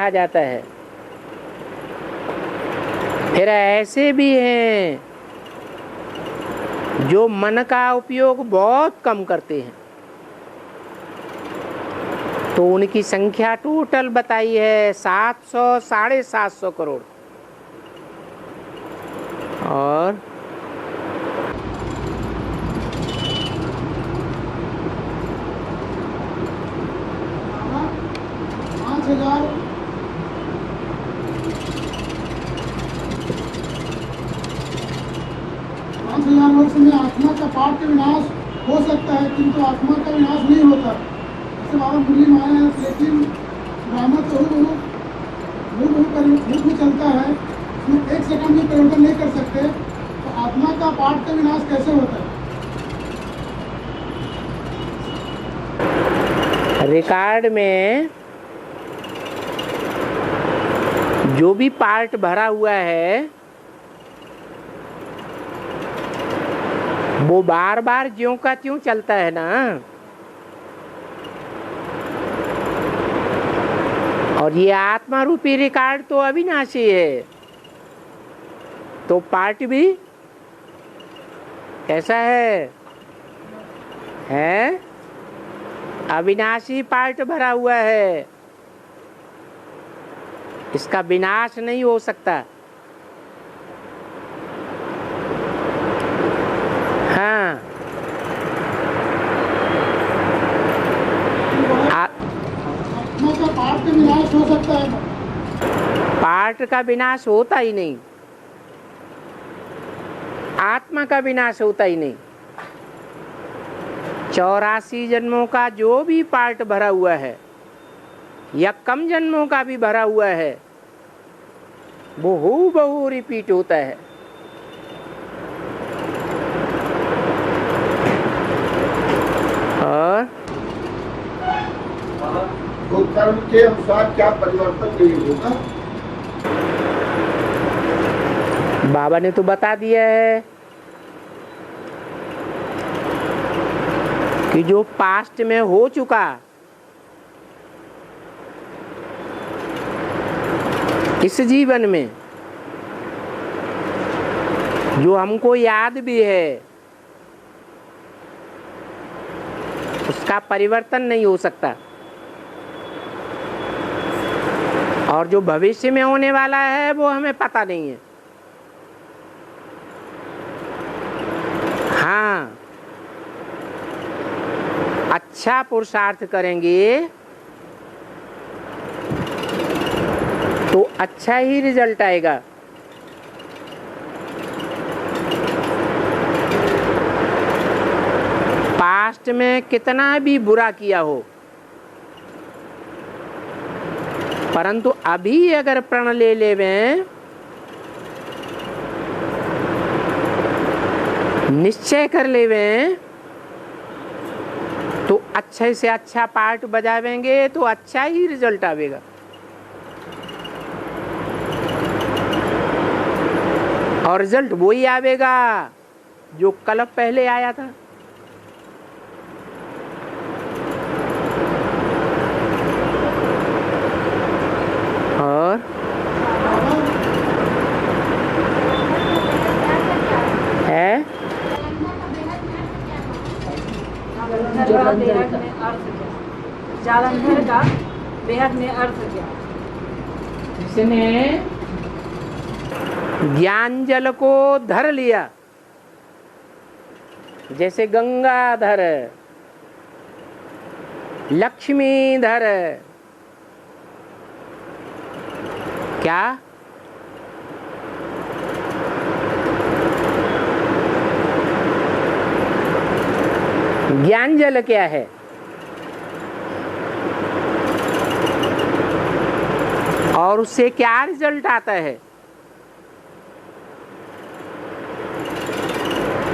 आ जाता है। फिर ऐसे भी हैं जो मन का उपयोग बहुत कम करते हैं, तो उनकी संख्या टोटल बताई है 700 750 करोड़। और 5,000 वर्ष में आत्मा का पाप का विनाश हो सकता है, किंतु आत्मा का विनाश नहीं होता। जैसे बाबा मुरली माया है, लेकिन ड्रामा तो हु चलता है, उसमें 1 सेकंड भी परिवर्तन नहीं कर सकते, तो आत्मा का पाप का विनाश कैसे होता है? रिकॉर्ड में जो भी पार्ट भरा हुआ है वो बार बार ज्यों का त्यों चलता है ना। और ये आत्मा रूपी रिकॉर्ड तो अविनाशी है, तो पार्ट भी कैसा है अविनाशी पार्ट भरा हुआ है, इसका विनाश नहीं हो सकता। हाँ, आत्मा का पाप का विनाश हो सकता है? पार्ट का विनाश होता ही नहीं, आत्मा का विनाश होता ही नहीं। 84 जन्मों का जो भी पार्ट भरा हुआ है या कम जन्मों का भी भरा हुआ है वो हूबहू रिपीट होता है। और तो कर्म के अनुसार क्या परिवर्तन नहीं होगा? बाबा ने तो बता दिया है कि जो पास्ट में हो चुका इस जीवन में, जो हमको याद भी है, उसका परिवर्तन नहीं हो सकता। और जो भविष्य में होने वाला है वो हमें पता नहीं है। हाँ, अच्छा पुरुषार्थ करेंगे तो अच्छा ही रिजल्ट आएगा। पास्ट में कितना भी बुरा किया हो, परंतु अभी अगर प्रण ले लेवें, निश्चय कर लेवें, तो अच्छे से अच्छा पार्ट बजावेंगे तो अच्छा ही रिजल्ट आवेगा। और रिजल्ट वही आवेगा जो कल पहले आया था। और है जालंधर का बेहद में अर्थ क्या? जिसने ज्ञान जल को धर लिया, जैसे गंगाधर, लक्ष्मीधर, क्या ज्ञान जल क्या है? और उससे क्या रिजल्ट आता है?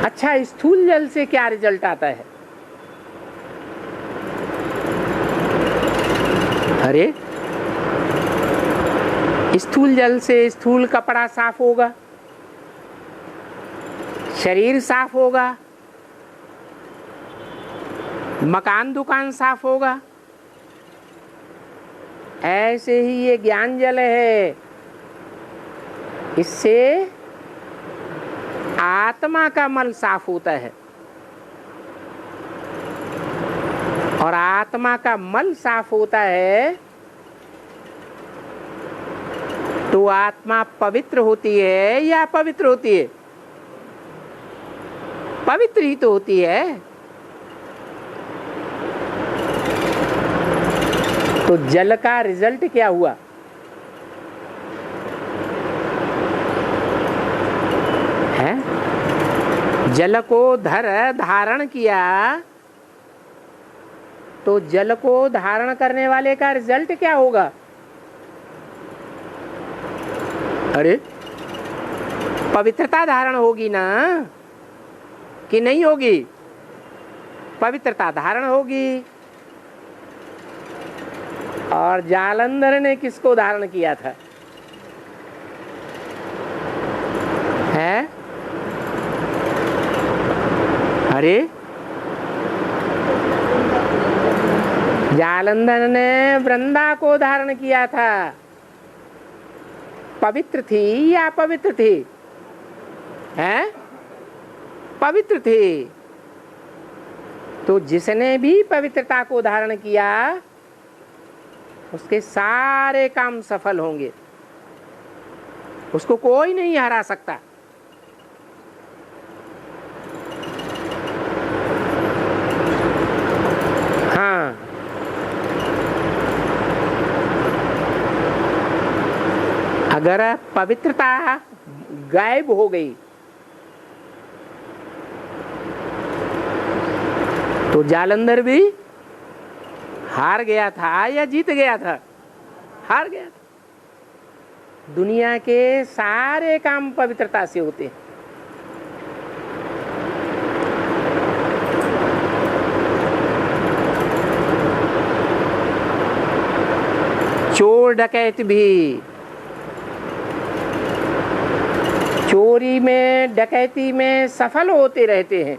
अच्छा, स्थूल जल से क्या रिजल्ट आता है? अरे, स्थूल जल से स्थूल कपड़ा साफ होगा, शरीर साफ होगा, मकान दुकान साफ होगा, ऐसे ही ये ज्ञान जल है, इससे आत्मा का मल साफ होता है, और आत्मा का मल साफ होता है तो आत्मा पवित्र होती है या अपवित्र होती है? पवित्र ही तो होती है। तो जल का रिजल्ट क्या हुआ? है जल को धारण किया, तो जल को धारण करने वाले का रिजल्ट क्या होगा? अरे पवित्रता धारण होगी ना कि नहीं होगी? पवित्रता धारण होगी। और जालंधर ने किसको धारण किया था? है? अरे जालंधर ने वृंदा को धारण किया था। पवित्र थी या अपवित्र थी? है? पवित्र थी। तो जिसने भी पवित्रता को धारण किया उसके सारे काम सफल होंगे, उसको कोई नहीं हरा सकता। हाँ, अगर पवित्रता गायब हो गई तो जालंधर भी हार गया था या जीत गया था? हार गया था। दुनिया के सारे काम पवित्रता से होते हैं। चोर डकैत भी चोरी में, डकैती में सफल होते रहते हैं।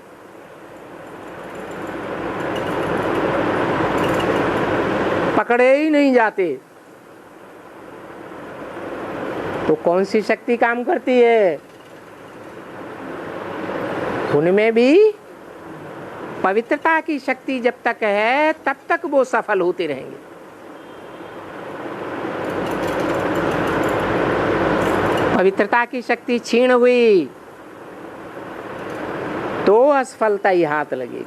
पकड़े ही नहीं जाते। तो कौन सी शक्ति काम करती है? उनमें भी पवित्रता की शक्ति जब तक है तब तक वो सफल होते रहेंगे। पवित्रता की शक्ति क्षीण हुई तो असफलता ही हाथ लगेगी।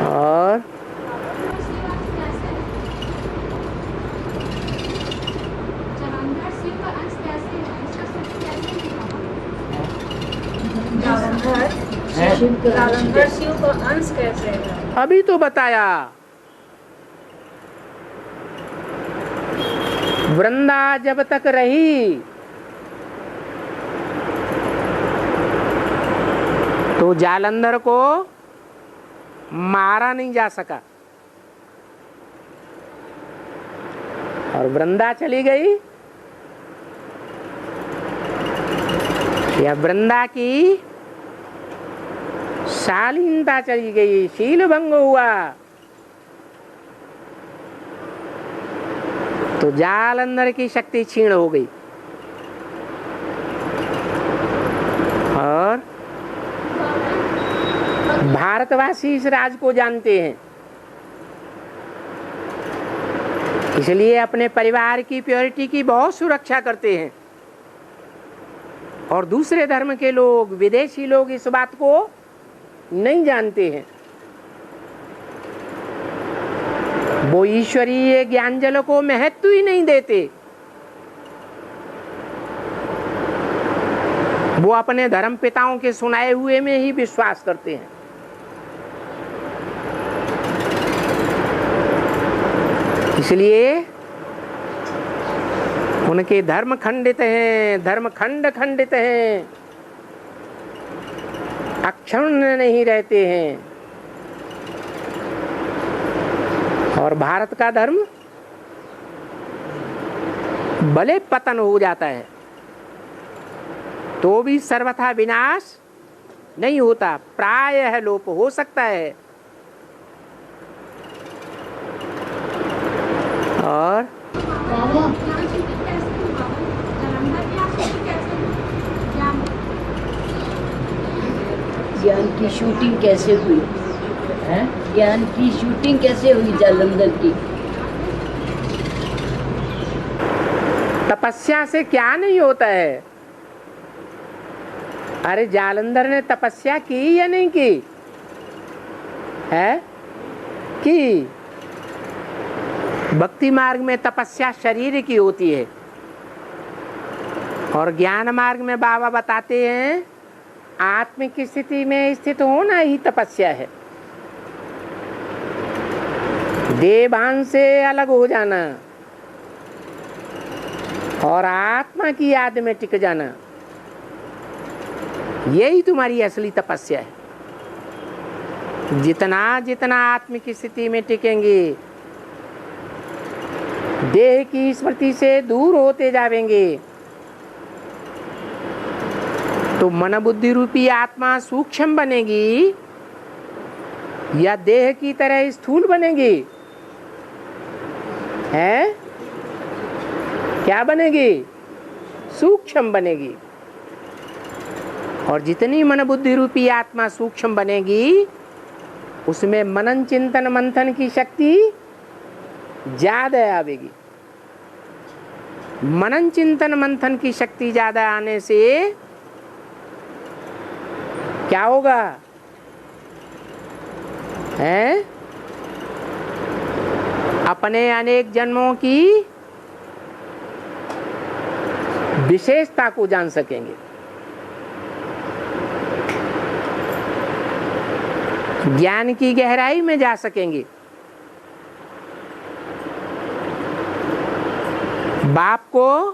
और जालंधर शिव का अंश कैसे है? अभी तो बताया। वृंदा जब तक रही तो जालंधर को मारा नहीं जा सका, और वृंदा चली गई या वृंदा की शालीनता चली गई, शील भंग हुआ, तो जालंधर की शक्ति क्षीण हो गई। और भारतवासी इस राज को जानते हैं, इसलिए अपने परिवार की प्योरिटी की बहुत सुरक्षा करते हैं। और दूसरे धर्म के लोग, विदेशी लोग इस बात को नहीं जानते हैं। वो ईश्वरीय ज्ञान जल को महत्व ही नहीं देते। वो अपने धर्म पिताओं के सुनाए हुए में ही विश्वास करते हैं। इसलिए उनके धर्म खंडित हैं, धर्म खंडित हैं, अक्षुण्ण नहीं रहते हैं। और भारत का धर्म भले पतन हो जाता है तो भी सर्वथा विनाश नहीं होता, प्रायः लोप हो सकता है। और बाबा ज्ञान की शूटिंग कैसे हुई? ज्ञान की शूटिंग कैसे हुई जालंधर की? तपस्या से क्या नहीं होता है? अरे जालंधर ने तपस्या की या नहीं की है? की। भक्ति मार्ग में तपस्या शरीर की होती है और ज्ञान मार्ग में बाबा बताते हैं आत्मिक स्थिति में स्थित होना ही तपस्या है। देवान से अलग हो जाना और आत्मा की याद में टिक जाना, यही तुम्हारी असली तपस्या है। जितना जितना आत्मिक स्थिति में टिकेंगे, देह की स्मृति से दूर होते जाएंगे, तो मन बुद्धि रूपी आत्मा सूक्ष्म बनेगी या देह की तरह स्थूल बनेगी? है क्या बनेगी? सूक्ष्म बनेगी। और जितनी मन बुद्धि रूपी आत्मा सूक्ष्म बनेगी, उसमें मनन चिंतन मंथन की शक्ति ज्यादा आवेगी। मनन चिंतन मंथन की शक्ति ज्यादा आने से क्या होगा? है अपने अनेक जन्मों की विशेषता को जान सकेंगे। ज्ञान की गहराई में जा सकेंगे। बाप को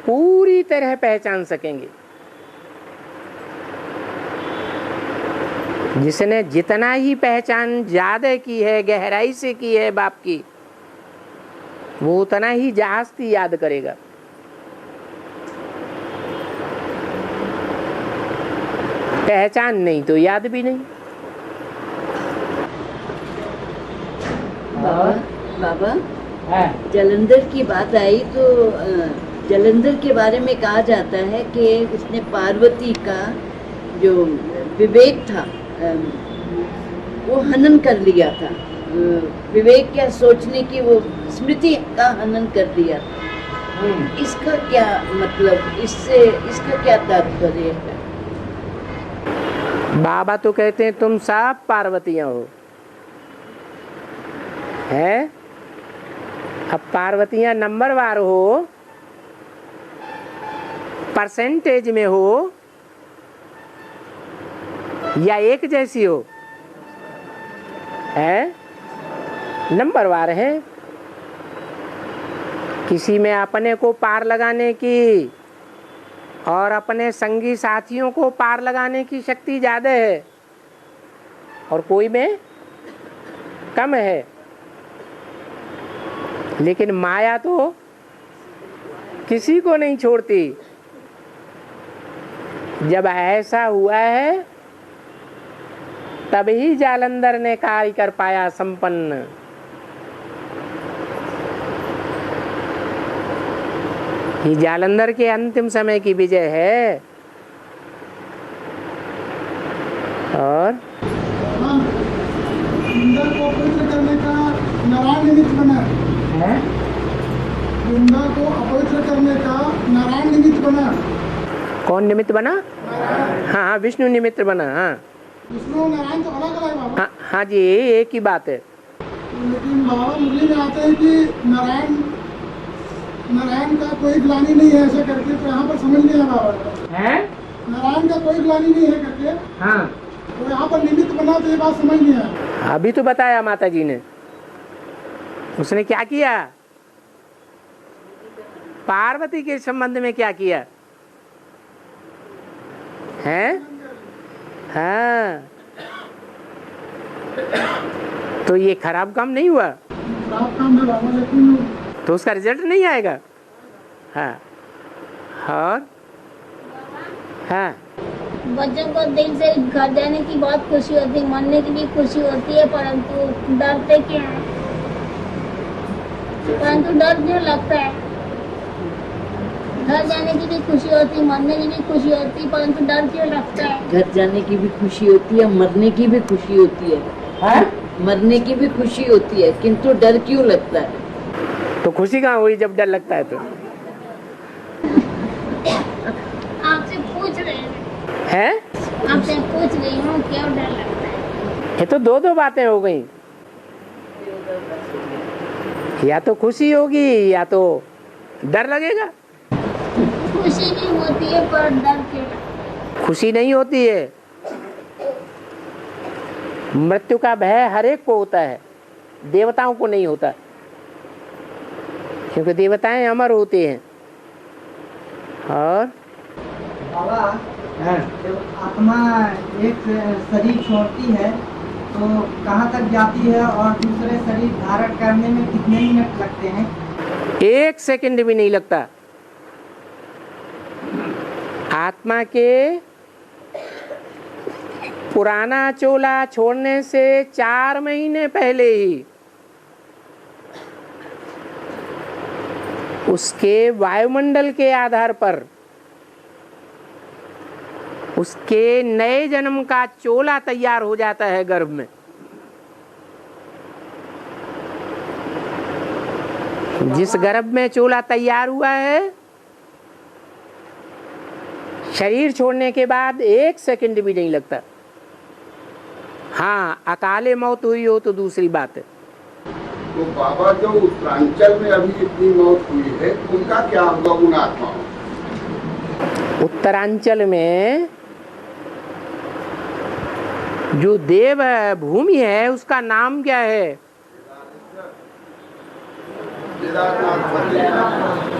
पूरी तरह पहचान सकेंगे। जिसने जितना ही पहचान ज्यादा की है, गहराई से की है बाप की, वो उतना ही जास्ती याद करेगा। पहचान नहीं तो याद भी नहीं। बाबा जालंधर की बात आई तो जालंधर के बारे में कहा जाता है कि उसने पार्वती का जो विवेक था वो हनन कर लिया था। विवेक क्या सोचने की, वो स्मृति का हनन कर लिया था। इसका क्या मतलब, इसका क्या तात्पर्य है? बाबा तो कहते हैं तुम सब पार्वतियां हो। है अब पार्वतियां नंबरवार हो, परसेंटेज में हो या एक जैसी हो? है नंबरवार है। किसी में अपने को पार लगाने की और अपने संगी साथियों को पार लगाने की शक्ति ज्यादा है और कोई में कम है। लेकिन माया तो किसी को नहीं छोड़ती। जब ऐसा हुआ है तभी जालंधर ने कार्य कर पाया संपन्न। ये जालंधर के अंतिम समय की विजय है। और इंद्र को अपवित्र करने का नारायण निमित्त बना है। इंद्र को अपवित्र करने का नारायण निमित्त बना। कौन निमित्त बना? हाँ हाँ, विष्णु निमित्त बना। हाँ विष्णु और नारायण तो अलग अलग बाबा। हाँ हाँ जी, एक ही बात है। लेकिन बाबा मुरली में आते हैं कि नारायण का कोई ग्लानि नहीं है ऐसा करके, तो यहाँ पर समझ नहीं है बाबा। है नारायण का कोई ग्लानि नहीं है करके, हाँ, तो यहाँ पर निमित्त बना, तो ये बात समझ नहीं आया। अभी तो बताया माता जी ने। उसने क्या किया? पार्वती के संबंध में क्या किया है? हाँ, तो ये खराब काम नहीं हुआ? खराब काम है बाबा, लेकिन तो उसका रिजल्ट नहीं आएगा। हाँ और हाँ, बच्चों को दिल से घर जाने की बहुत खुशी होती है, मरने की भी खुशी होती है, परंतु डरते क्या है? परंतु डर जो लगता है, घर जाने की भी खुशी होती, मरने की भी खुशी होती, परंतु डर क्यों लगता है? घर जाने की भी खुशी होती है, मरने की भी खुशी होती है, मरने की भी खुशी होती है, किंतु डर क्यों लगता है? तो खुशी कहाँ हुई जब डर लगता है? तो आपसे पूछ रहे है, आपसे पूछ रही हूँ क्यों डर लगता है? ये तो दो बातें हो गई, या तो खुशी होगी या तो डर लगेगा। खुशी भी होती है पर डर क्यों लगता है? खुशी नहीं होती है। मृत्यु का भय हर एक को होता है, देवताओं को नहीं होता, क्योंकि देवताएं अमर होते हैं। और बाबा, जब आत्मा एक शरीर छोड़ती है तो कहाँ तक जाती है और दूसरे शरीर धारण करने में कितने मिनट लगते हैं? 1 सेकंड भी नहीं लगता। आत्मा के पुराना चोला छोड़ने से 4 महीने पहले ही उसके वायुमंडल के आधार पर उसके नए जन्म का चोला तैयार हो जाता है गर्भ में। जिस गर्भ में चोला तैयार हुआ है, शरीर छोड़ने के बाद 1 सेकंड भी नहीं लगता। हाँ, अकाले मौत हुई हो तो दूसरी बात है। तो बाबा, जो उत्तरांचल में अभी इतनी मौत हुई है, उनका क्या होगा उन आत्माओं? उत्तरांचल में जो देव भूमि है उसका नाम क्या है?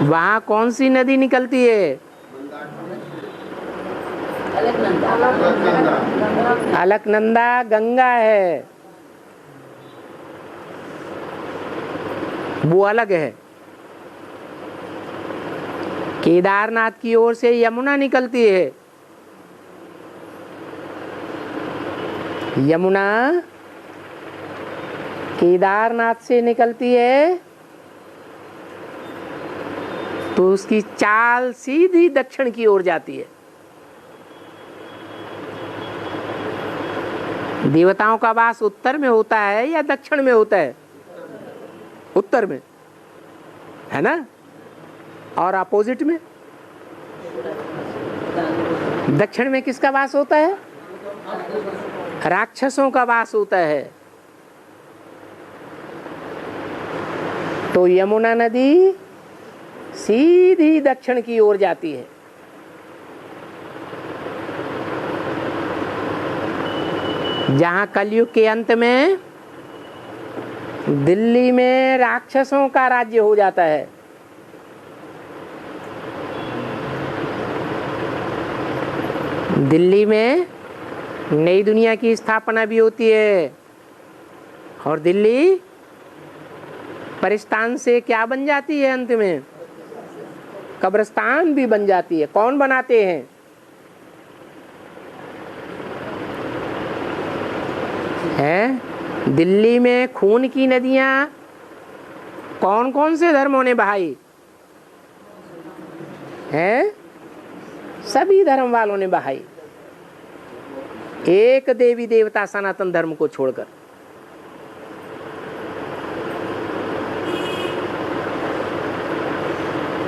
वहाँ कौन सी नदी निकलती है? अलकनंदा गंगा है, वो अलग है। केदारनाथ की ओर से यमुना निकलती है। यमुना केदारनाथ से निकलती है तो उसकी चाल सीधी दक्षिण की ओर जाती है। देवताओं का वास उत्तर में होता है या दक्षिण में होता है? उत्तर में, है ना? और अपोजिट में दक्षिण में किसका वास होता है? राक्षसों का वास होता है। तो यमुना नदी सीधी दक्षिण की ओर जाती है। जहां कलयुग के अंत में दिल्ली में राक्षसों का राज्य हो जाता है। दिल्ली में नई दुनिया की स्थापना भी होती है और दिल्ली परिस्तान से क्या बन जाती है? अंत में कब्रिस्तान भी बन जाती है। कौन बनाते हैं? है दिल्ली में खून की नदियां कौन कौन से धर्मों ने बहाई है? सभी धर्म वालों ने बहाई, एक देवी देवता सनातन धर्म को छोड़कर।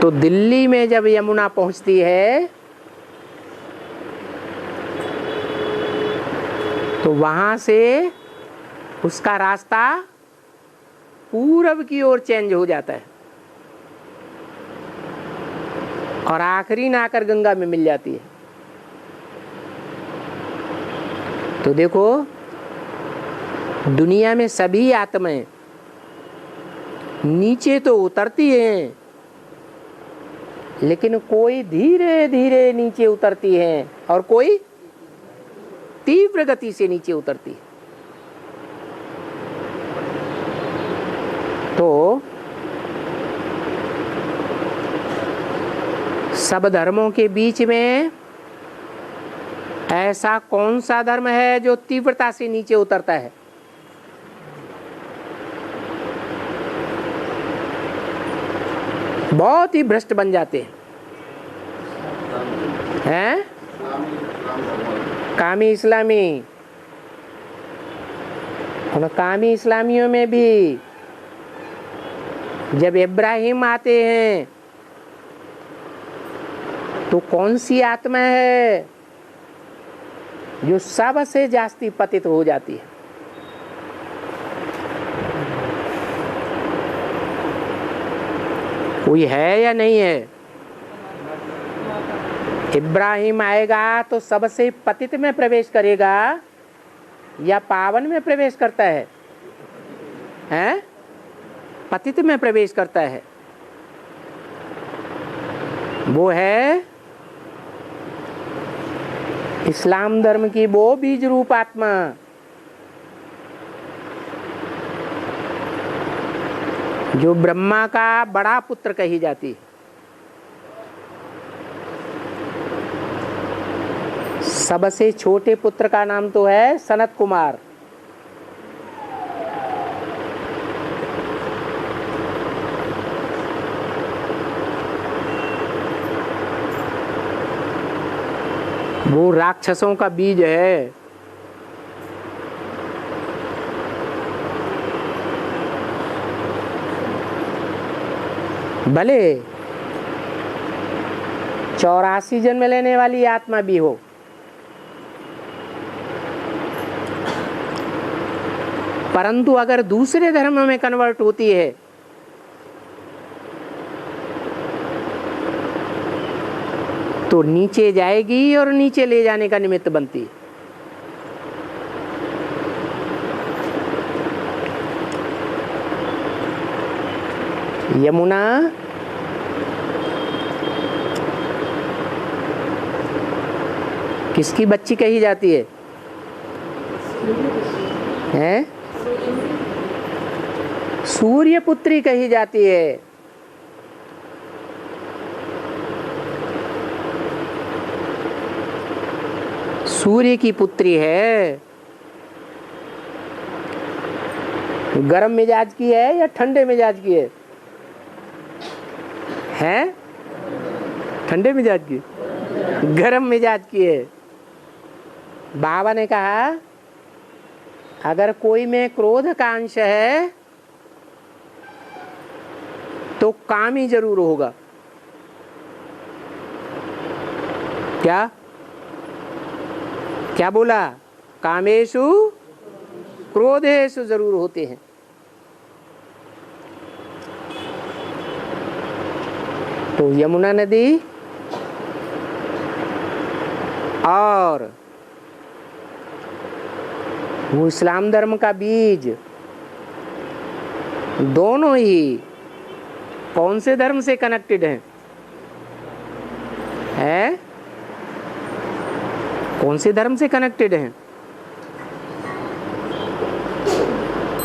तो दिल्ली में जब यमुना पहुंचती है तो वहां से उसका रास्ता पूरब की ओर चेंज हो जाता है और आखिरी में आकर गंगा में मिल जाती है। तो देखो, दुनिया में सभी आत्माएं नीचे तो उतरती हैं, लेकिन कोई धीरे धीरे नीचे उतरती है और कोई तीव्र गति से नीचे उतरती है। तो सब धर्मों के बीच में ऐसा कौन सा धर्म है जो तीव्रता से नीचे उतरता है? बहुत ही भ्रष्ट बन जाते हैं, कामी इस्लामी। और कामी इस्लामियों में भी जब इब्राहिम आते हैं तो कौन सी आत्मा है जो सबसे जास्ती पतित हो जाती है? कोई है या नहीं है? इब्राहिम आएगा तो सबसे पतित में प्रवेश करेगा या पावन में प्रवेश करता है? हैं? पतित में प्रवेश करता है। वो है इस्लाम धर्म की वो बीज रूप आत्मा जो ब्रह्मा का बड़ा पुत्र कही जाती है। सबसे छोटे पुत्र का नाम तो है सनत कुमार। वो राक्षसों का बीज है। भले 84 जन्म लेने वाली आत्मा भी हो, परंतु अगर दूसरे धर्म में कन्वर्ट होती है तो नीचे जाएगी और नीचे ले जाने का निमित्त बनती है। यमुना किसकी बच्ची कही जाती है? हैं? सूर्य पुत्री कही जाती है। सूर्य की पुत्री है। गर्म मिजाज की है या ठंडे मिजाज की है? हैं? ठंडे मिजाज की, गर्म मिजाज की है। बाबा ने कहा अगर कोई में क्रोध का अंश है तो कामी जरूर होगा। क्या क्या बोला? कामेषु क्रोधेषु जरूर होते हैं। तो यमुना नदी और वो इस्लाम धर्म का बीज दोनों ही कौन से धर्म से कनेक्टेड हैं? है? कौन से धर्म से कनेक्टेड हैं?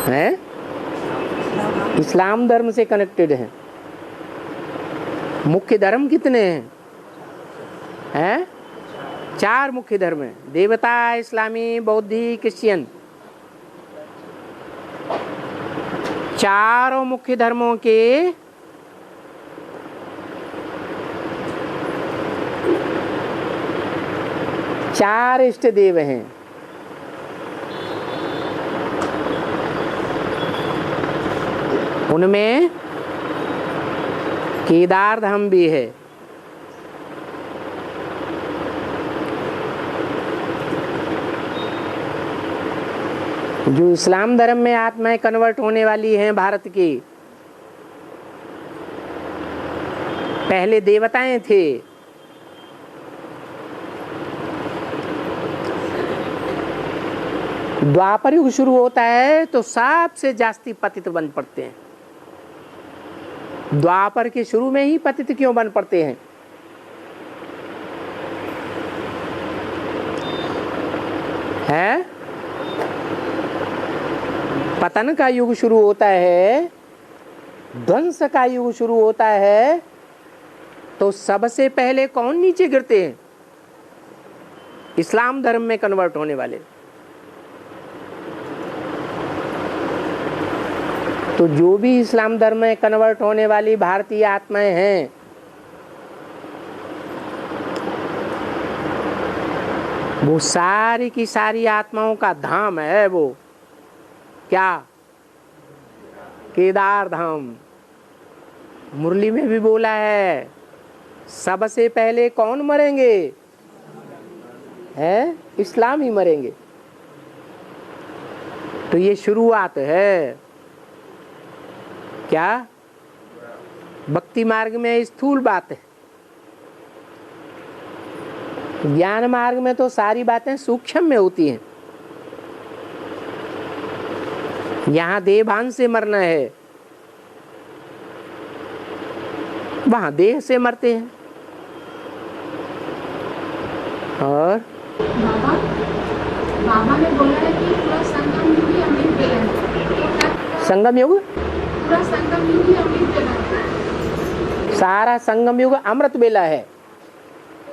है? इस्लाम धर्म से कनेक्टेड हैं। मुख्य धर्म कितने हैं? हैं? 4 मुख्य धर्म हैं। देवता, इस्लामी, बौद्धि, क्रिश्चियन। चारों मुख्य धर्मों के चार इष्ट देव हैं। उनमें केदार धाम भी है। जो इस्लाम धर्म में आत्माएं कन्वर्ट होने वाली हैं भारत की, पहले देवताएं थे। द्वापर युग शुरू होता है तो सबसे जास्ती पतित बन पड़ते हैं। द्वापर के शुरू में ही पतित क्यों बन पड़ते हैं? है? पतन का युग शुरू होता है, ध्वंस का युग शुरू होता है, तो सबसे पहले कौन नीचे गिरते हैं? इस्लाम धर्म में कन्वर्ट होने वाले। तो जो भी इस्लाम धर्म में कन्वर्ट होने वाली भारतीय आत्माएं हैं, वो सारी की सारी आत्माओं का धाम है वो क्या? केदार धाम। मुरली में भी बोला है, सबसे पहले कौन मरेंगे? है इस्लाम ही मरेंगे। तो ये शुरुआत है क्या? भक्ति मार्ग में स्थूल बात है, ज्ञान मार्ग में तो सारी बातें सूक्ष्म में होती हैं। यहाँ देह भान से मरना है, वहां देह से मरते हैं। और बाबा ने बोला है कि पूरा संगम युग ही अमृत बेला है। संगम युग, पूरा संगम युग ही अमृत बेला है। सारा संगम युग अमृत बेला है।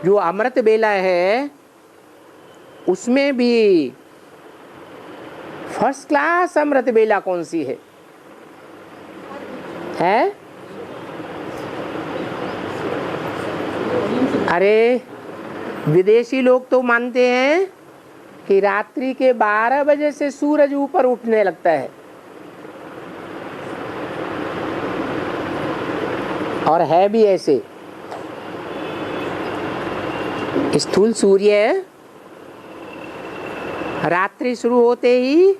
जो अमृत बेला है उसमें भी फर्स्ट क्लास अमृत बेला कौन सी है? अरे विदेशी लोग तो मानते हैं कि रात्रि के 12 बजे से सूरज ऊपर उठने लगता है, और है भी ऐसे। स्थूल सूर्य रात्रि शुरू होते ही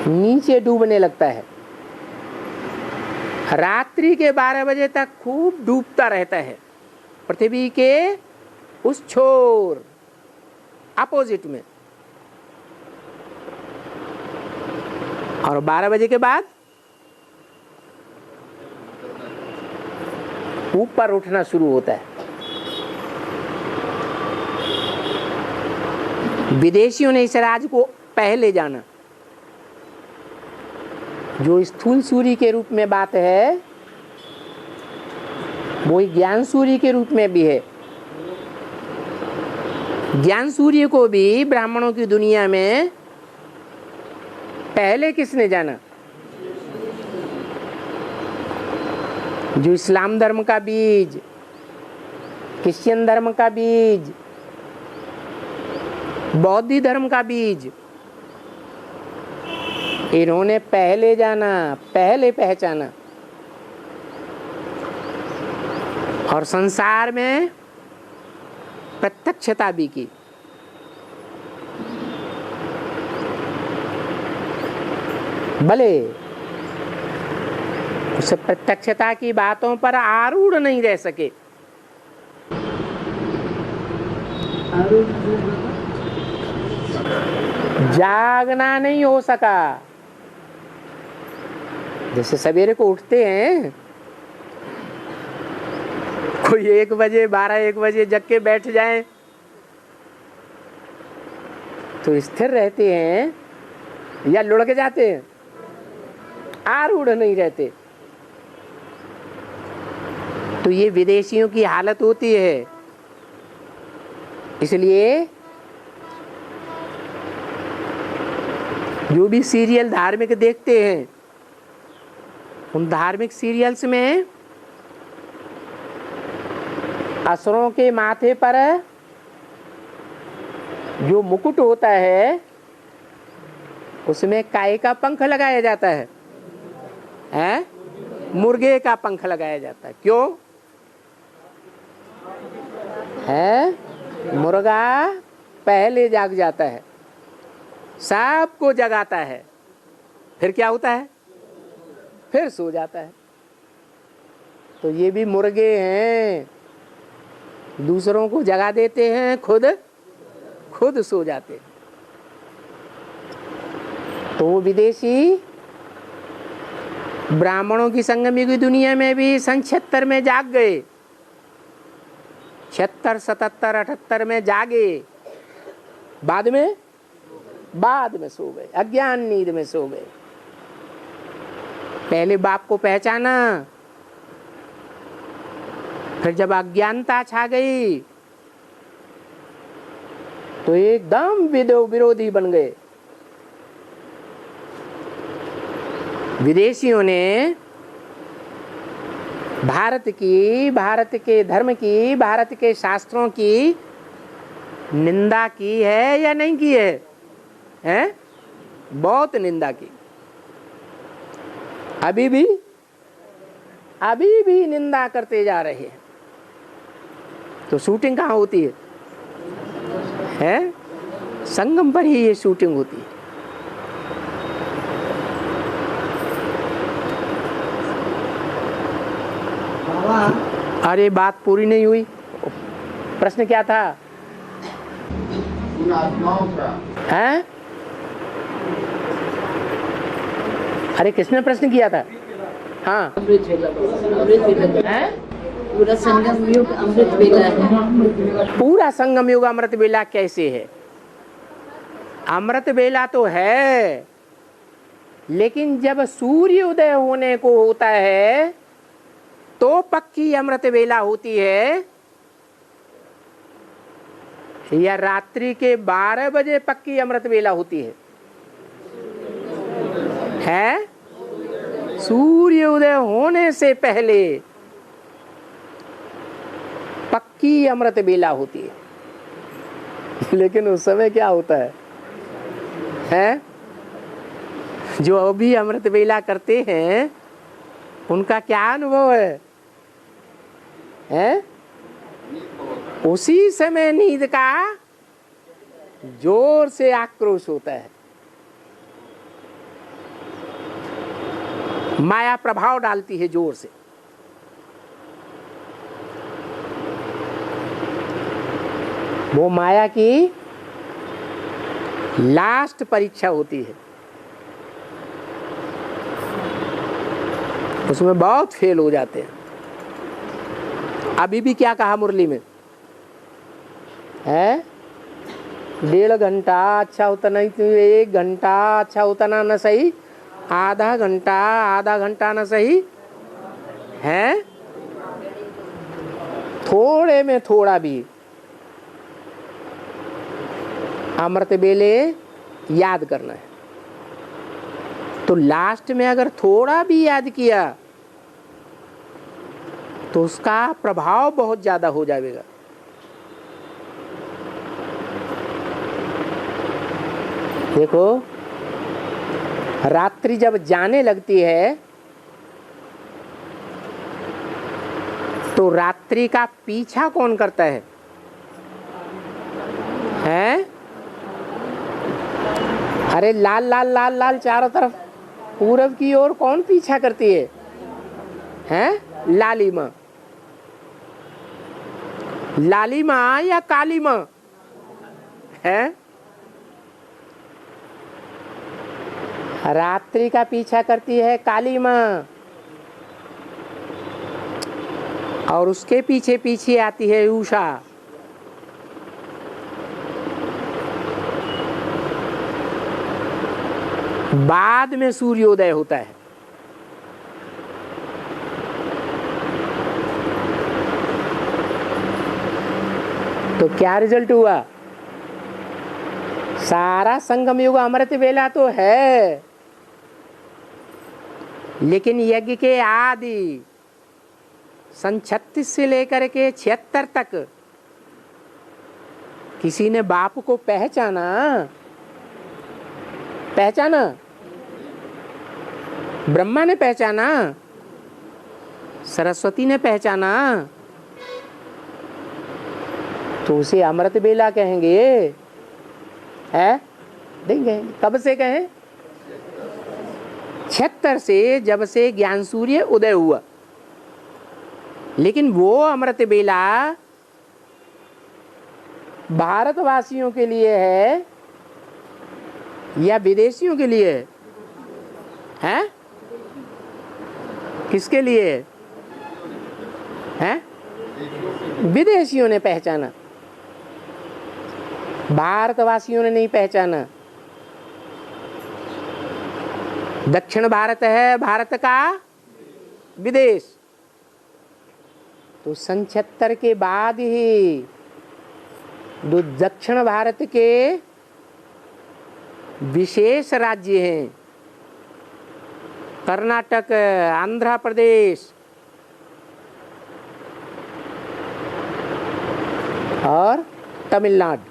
नीचे डूबने लगता है, रात्रि के 12 बजे तक खूब डूबता रहता है पृथ्वी के उस छोर अपोजिट में, और 12 बजे के बाद ऊपर उठना शुरू होता है। विदेशियों ने इस राज को पहले जाना। जो स्थूल सूर्य के रूप में बात है वो ज्ञान सूर्य के रूप में भी है। ज्ञान सूर्य को भी ब्राह्मणों की दुनिया में पहले किसने जाना? जो इस्लाम धर्म का बीज, क्रिश्चियन धर्म का बीज, बौद्ध धर्म का बीज, इन्होंने पहले जाना, पहले पहचाना, और संसार में प्रत्यक्षता भी की। भले उस प्रत्यक्षता की बातों पर आरूढ़ नहीं रह सके, जागना नहीं हो सका। जैसे सवेरे को उठते हैं, कोई 1 बजे 12-1 बजे जग के बैठ जाए तो स्थिर रहते हैं या लुढ़क जाते हैं? आरूढ़ नहीं रहते। तो ये विदेशियों की हालत होती है। इसलिए जो भी सीरियल धार्मिक देखते हैं, उन धार्मिक सीरियल्स में असुरों के माथे पर जो मुकुट होता है उसमें काय का पंख लगाया जाता है, मुर्गे का पंख लगाया जाता है। क्यों? मुर्गा पहले जाग जाता है, सबको जगाता है, फिर क्या होता है? फिर सो जाता है। तो ये भी मुर्गे हैं, दूसरों को जगा देते हैं, खुद सो जाते। तो वो विदेशी ब्राह्मणों की संगम की दुनिया में भी सन 76 में जाग गए, 76, 77, 78 में जागे, बाद में सो गए, अज्ञान नींद में सो गए। पहले बाप को पहचाना, फिर जब अज्ञानता छा गई तो एकदम विरोधी बन गए। विदेशियों ने भारत की, भारत के धर्म की, भारत के शास्त्रों की निंदा की है या नहीं की है? हैं? बहुत निंदा की। अभी भी निंदा करते जा रहे हैं। तो शूटिंग कहाँ होती है? हैं? संगम पर ही ये शूटिंग होती है। अरे बात पूरी नहीं हुई। प्रश्न क्या था? उन आत्माओं का हैं? अरे किसने प्रश्न किया था? हाँ, अमृत वेला हैं? पूरा संगम युग अमृत वेला है। पूरा संगम युग अमृत वेला कैसे है? अमृत वेला तो है, लेकिन जब सूर्य उदय होने को होता है तो पक्की अमृत वेला होती है, या रात्रि के 12 बजे पक्की अमृत वेला होती है? सूर्य उदय होने से पहले पक्की अमृत वेला होती है। लेकिन उस समय क्या होता है? जो अभी अमृत वेला करते हैं उनका क्या अनुभव है? उसी समय नींद का जोर से आक्रोश होता है। माया प्रभाव डालती है जोर से। वो माया की लास्ट परीक्षा होती है, उसमें बहुत फेल हो जाते हैं। अभी भी क्या कहा मुरली में है? 1.5 घंटा अच्छा होता नहीं तो 1 घंटा अच्छा होता ना, न सही आधा घंटा न सही है। थोड़े में थोड़ा भी अमृत वेले याद करना है। तो लास्ट में अगर थोड़ा भी याद किया तो उसका प्रभाव बहुत ज्यादा हो जाएगा। देखो, रात्रि जब जाने लगती है तो रात्रि का पीछा कौन करता है? हैं? अरे लाल लाल लाल लाल चारों तरफ पूरब की ओर कौन पीछा करती है? हैं? लालिमा। लालिमा या कालीमा? है रात्रि का पीछा करती है काली माँ, और उसके पीछे पीछे आती है उषा। बाद में सूर्योदय होता है। तो क्या रिजल्ट हुआ? सारा संगम युग अमृत वेला तो है, लेकिन यज्ञ के आदि सन 36 से लेकर के 76 तक किसी ने बाप को पहचाना? ब्रह्मा ने पहचाना, सरस्वती ने पहचाना, तो उसे अमृत वेला कहेंगे? है? देंगे। कब से कहें? 76 से, जब से ज्ञान सूर्य उदय हुआ। लेकिन वो अमृत वेला भारतवासियों के लिए है या विदेशियों के लिए है? किसके लिए है? विदेशियों ने पहचाना, भारतवासियों ने नहीं पहचाना। दक्षिण भारत है भारत का विदेश। तो सन 76 के बाद ही जो दक्षिण भारत के विशेष राज्य हैं कर्नाटक, आंध्र प्रदेश और तमिलनाडु,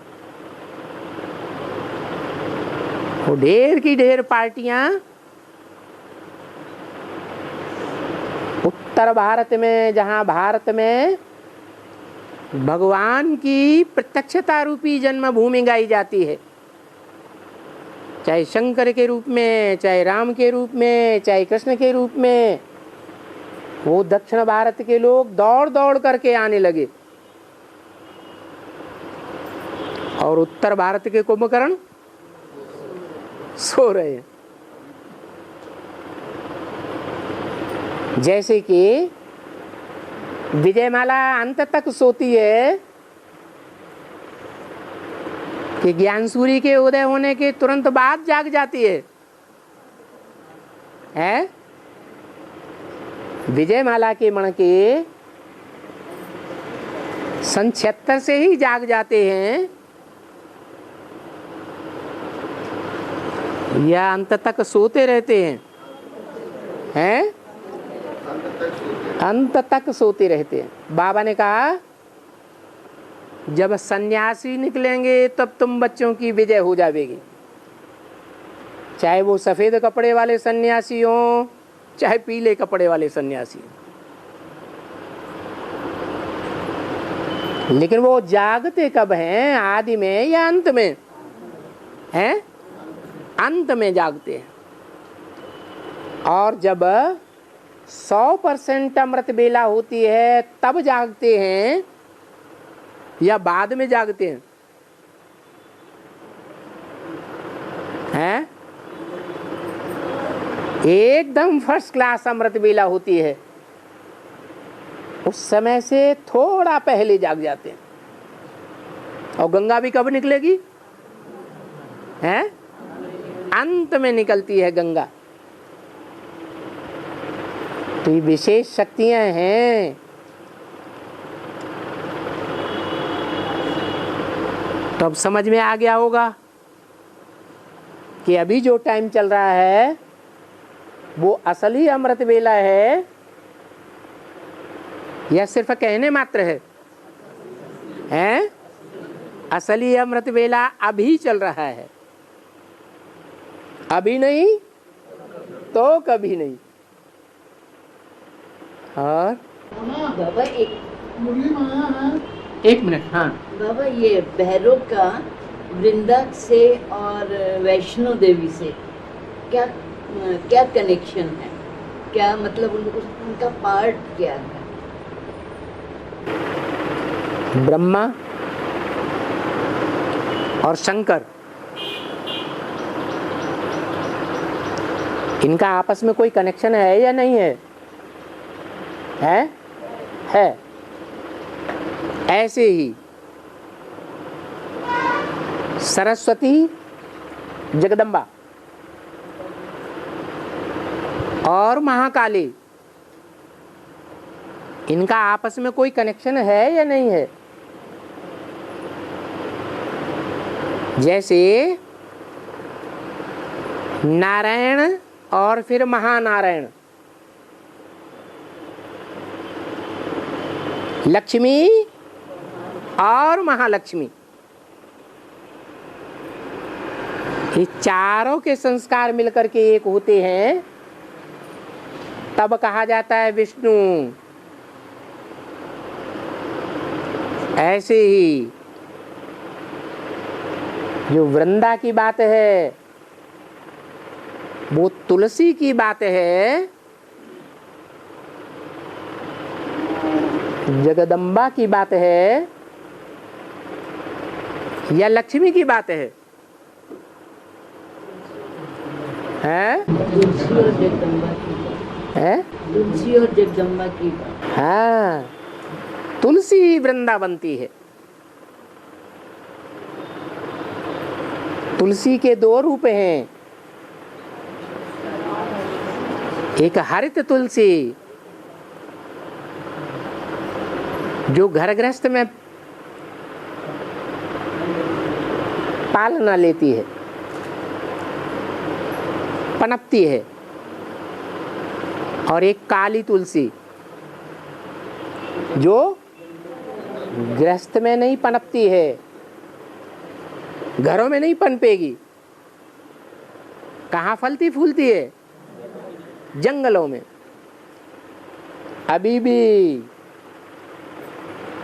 वो ढेर की ढेर पार्टियां उत्तर भारत में, जहां भारत में भगवान की प्रत्यक्षता रूपी जन्मभूमि गाई जाती है, चाहे शंकर के रूप में, चाहे राम के रूप में, चाहे कृष्ण के रूप में, वो दक्षिण भारत के लोग दौड़ दौड़ करके आने लगे और उत्तर भारत के कुंभकर्ण सो रहे हैं। जैसे कि विजयमाला अंत तक सोती है कि ज्ञान सूर्य के उदय होने के तुरंत बाद जाग जाती है, विजयमाला के मण के सन 76 से ही जाग जाते हैं या अंत तक सोते रहते हैं? अंत तक सोते रहते हैं। बाबा ने कहा जब सन्यासी निकलेंगे तब तुम बच्चों की विजय हो जाएगी, चाहे वो सफेद कपड़े वाले सन्यासी हों, चाहे पीले कपड़े वाले सन्यासी हों, लेकिन वो जागते कब हैं? आदि में या अंत में? हैं? अंत में जागते हैं। और जब 100% अमृत बेला होती है तब जागते हैं या बाद में जागते हैं? हैं? एकदम फर्स्ट क्लास अमृत बेला होती है, उस समय से थोड़ा पहले जाग जाते हैं। और गंगा भी कब निकलेगी? हैं? अंत में निकलती है गंगा। तो ये विशेष शक्तियां हैं। तो अब समझ में आ गया होगा कि अभी जो टाइम चल रहा है वो असली अमृत बेला है या सिर्फ कहने मात्र है? हैं? असली अमृत बेला अभी चल रहा है, अभी नहीं तो कभी नहीं। और बाबा एक मुरली माया है। एक मिनट, हाँ बाबा, ये भैरव का वृंदा से और वैष्णो देवी से क्या क्या कनेक्शन है? क्या मतलब उनका पार्ट क्या है? ब्रह्मा और शंकर, इनका आपस में कोई कनेक्शन है या नहीं है? है। ऐसे ही सरस्वती, जगदम्बा और महाकाली, इनका आपस में कोई कनेक्शन है या नहीं है? जैसे नारायण और फिर महानारायण, लक्ष्मी और महालक्ष्मी, ये चारों के संस्कार मिलकर के एक होते हैं, तब कहा जाता है विष्णु। ऐसे ही जो वृंदा की बात है वो तुलसी की बात है, जगदम्बा की बात है या लक्ष्मी की बात है? हैं? तुलसी और जगदम्बा की बात है? तुलसी और जगदम्बा की बात। हाँ, तुलसी वृंदा बनती है। तुलसी के दो रूप हैं, एक हरित तुलसी जो घर गृहस्थ में पालना लेती है, पनपती है, और एक काली तुलसी जो गृहस्थ में नहीं पनपती है, घरों में नहीं पनपेगी। कहाँ फलती फूलती है? जंगलों में। अभी भी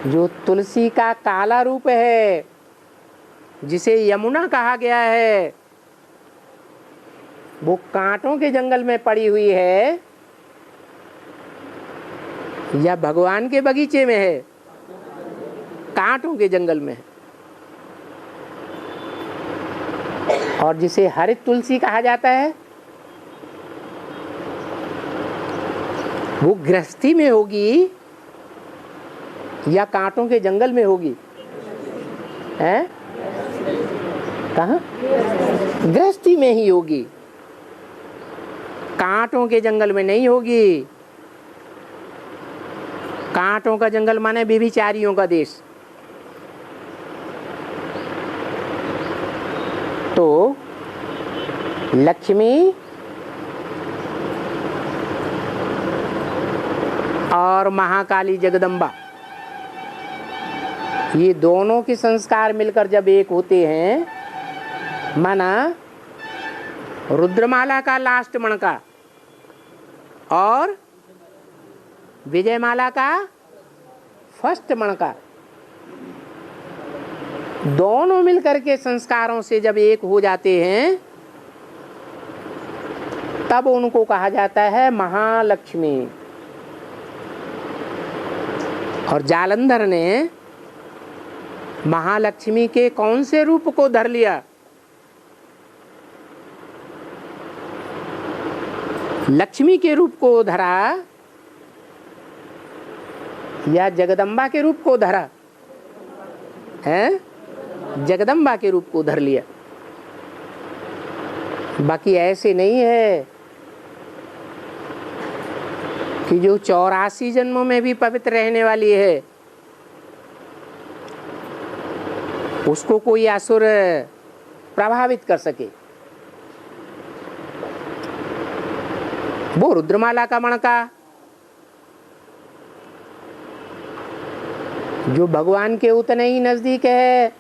जो तुलसी का काला रूप है, जिसे यमुना कहा गया है, वो कांटों के जंगल में पड़ी हुई है या भगवान के बगीचे में है? कांटों के जंगल में है। और जिसे हरित तुलसी कहा जाता है, वो गृहस्थी में होगी या कांटों के जंगल में होगी? हैं? कहाँ? गृहस्थी में ही होगी, कांटों के जंगल में नहीं होगी। कांटों का जंगल माने व्यभिचारियों का देश। तो लक्ष्मी और महाकाली जगदम्बा, ये दोनों के संस्कार मिलकर जब एक होते हैं, माना रुद्रमाला का लास्ट मणका और विजयमाला का फर्स्ट मणका, दोनों मिलकर के संस्कारों से जब एक हो जाते हैं, तब उनको कहा जाता है महालक्ष्मी। और जालंधर ने महालक्ष्मी के कौन से रूप को धर लिया? लक्ष्मी के रूप को धरा या जगदम्बा के रूप को धरा? हैं? जगदम्बा के रूप को धर लिया। बाकी ऐसे नहीं है कि जो 84 जन्मों में भी पवित्र रहने वाली है, उसको कोई असुर प्रभावित कर सके। वो रुद्रमाला का मणका जो भगवान के उतने ही नजदीक है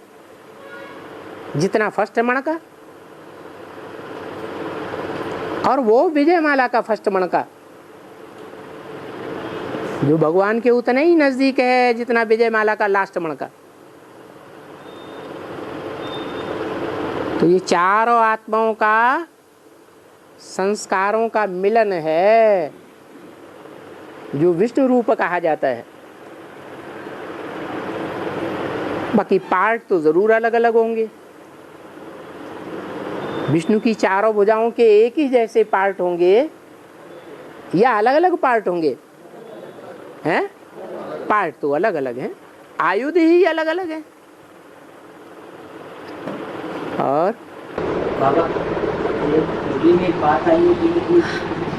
जितना फर्स्ट मणका, और वो विजयमाला का फर्स्ट मणका जो भगवान के उतने ही नजदीक है जितना विजयमाला का लास्ट मणका। तो ये चारों आत्माओं का संस्कारों का मिलन है जो विष्णु रूप कहा जाता है। बाकी पार्ट तो जरूर अलग अलग होंगे। विष्णु की चारों भुजाओं के एक ही जैसे पार्ट होंगे या अलग अलग पार्ट होंगे? हैं? पार्ट तो अलग अलग हैं, आयुध ही अलग अलग हैं। और बाबा ये में एक बात आई है कि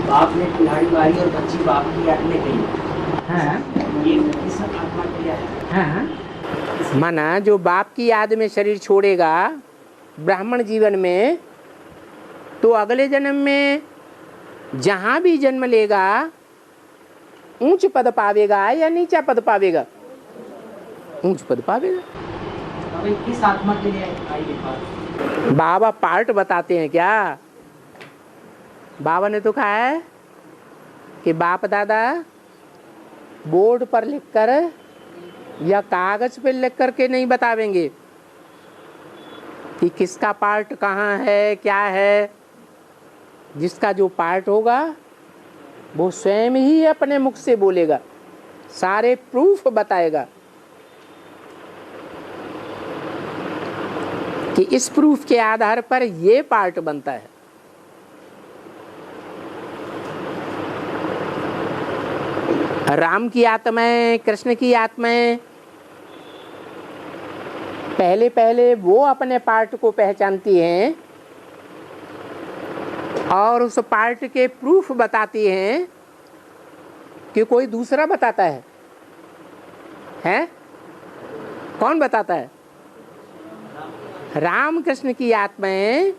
बाप ने कुल्हाड़ी मारी और बच्ची बाप की याद में गई। हाँ, ये किस आत्मा के लिए है? हाँ, माना जो बाप की याद में शरीर छोड़ेगा ब्राह्मण जीवन में, तो अगले जन्म में जहां भी जन्म लेगा ऊंच पद पावेगा या नीचा पद पावेगा? ऊंच पद पावेगा। बाबा किस आत्मा के लिए आई ये बात? बाबा पार्ट बताते हैं क्या? बाबा ने तो कहा है कि बाप दादा बोर्ड पर लिखकर या कागज पर लिख करके नहीं बतावेंगे कि किसका पार्ट कहाँ है, क्या है। जिसका जो पार्ट होगा वो स्वयं ही अपने मुख से बोलेगा, सारे प्रूफ बताएगा कि इस प्रूफ के आधार पर ये पार्ट बनता है। राम की आत्माएं, कृष्ण की आत्माएं पहले पहले वो अपने पार्ट को पहचानती हैं और उस पार्ट के प्रूफ बताती हैं कि कोई दूसरा बताता है। हैं? कौन बताता है? राम कृष्ण की आत्माएं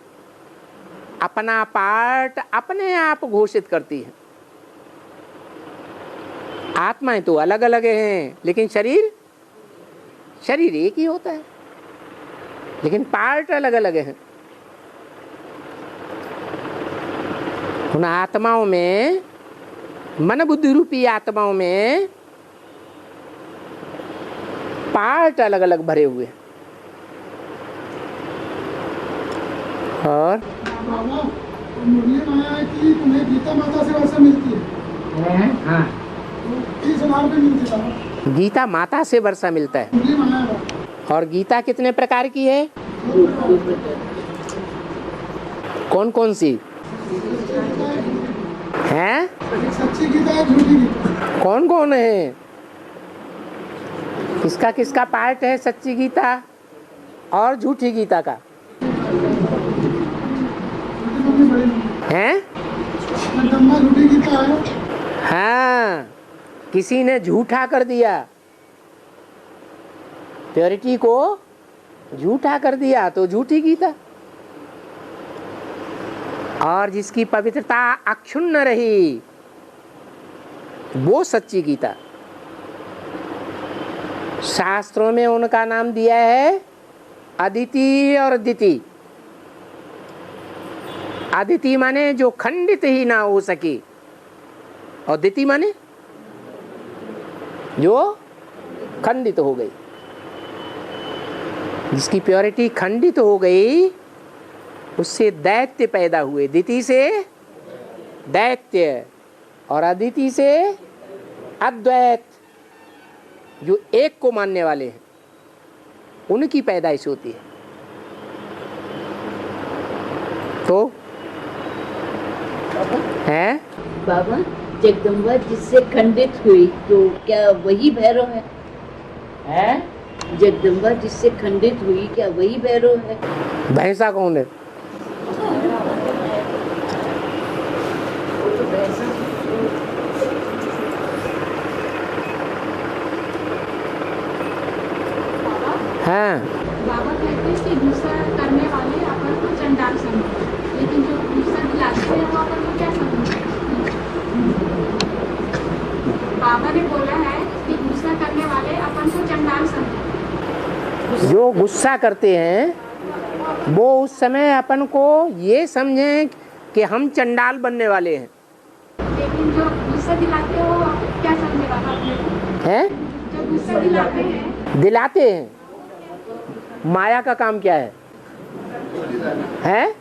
अपना पार्ट अपने आप घोषित करती हैं। आत्माएं तो अलग अलग हैं, लेकिन शरीर शरीर एक ही होता है, लेकिन पार्ट अलग अलग हैं। उन आत्माओं में, मन बुद्धि रूपी आत्माओं में पार्ट अलग अलग भरे हुए हैं। और बाबा, मुरली माया है कि तुम्हें गीता माता से वर्षा मिलती है। हाँ, तो 30,000 रुपये मिलती है। गीता माता से वर्षा मिलता है। मुरली माया है। और गीता कितने प्रकार की है? कौन कौन सी हैं? एक सच्ची गीता है, झूठी गीता। कौन कौन है? किसका किसका पार्ट है सच्ची गीता और झूठी गीता का? हैं? जगदम्बा झूठी गीता है। हाँ, किसी ने झूठा कर दिया, प्योरिटी को झूठा कर दिया तो झूठी गीता। और जिसकी पवित्रता अक्षुण्ण रही वो सच्ची गीता। शास्त्रों में उनका नाम दिया है अदिति और दिति। अदिति माने जो खंडित ही ना हो सकी, और दिति माने जो खंडित हो गई। जिसकी प्योरिटी खंडित हो गई उससे दैत्य पैदा हुए। दिति से दैत्य और अदिति से अद्वैत, जो एक को मानने वाले हैं, उनकी पैदाइश होती है। तो है बाबा, जगदम्बा जिससे खंडित हुई तो क्या वही भैरव है? जगदम्बा जिससे खंडित हुई क्या वही भैरव है? भैंसा कौन है? हाँ, बाबा कहते हैं कि गुस्सा करने वाले अपन को चंडाल समझते, लेकिन जो गुस्सा दिलाते हैं वो अपन को क्या समझते? बाबा ने बोला है कि गुस्सा करने वाले अपन को चंडाल समझते। जो गुस्सा करते हैं वो उस समय अपन को ये समझें कि हम चंडाल बनने वाले हैं। लेकिन जो गुस्सा दिलाते हैं वो क्या समझे बाबा अपने को? हैं? जो गुस्सा दिलाते हैं, माया का काम क्या है? हैं?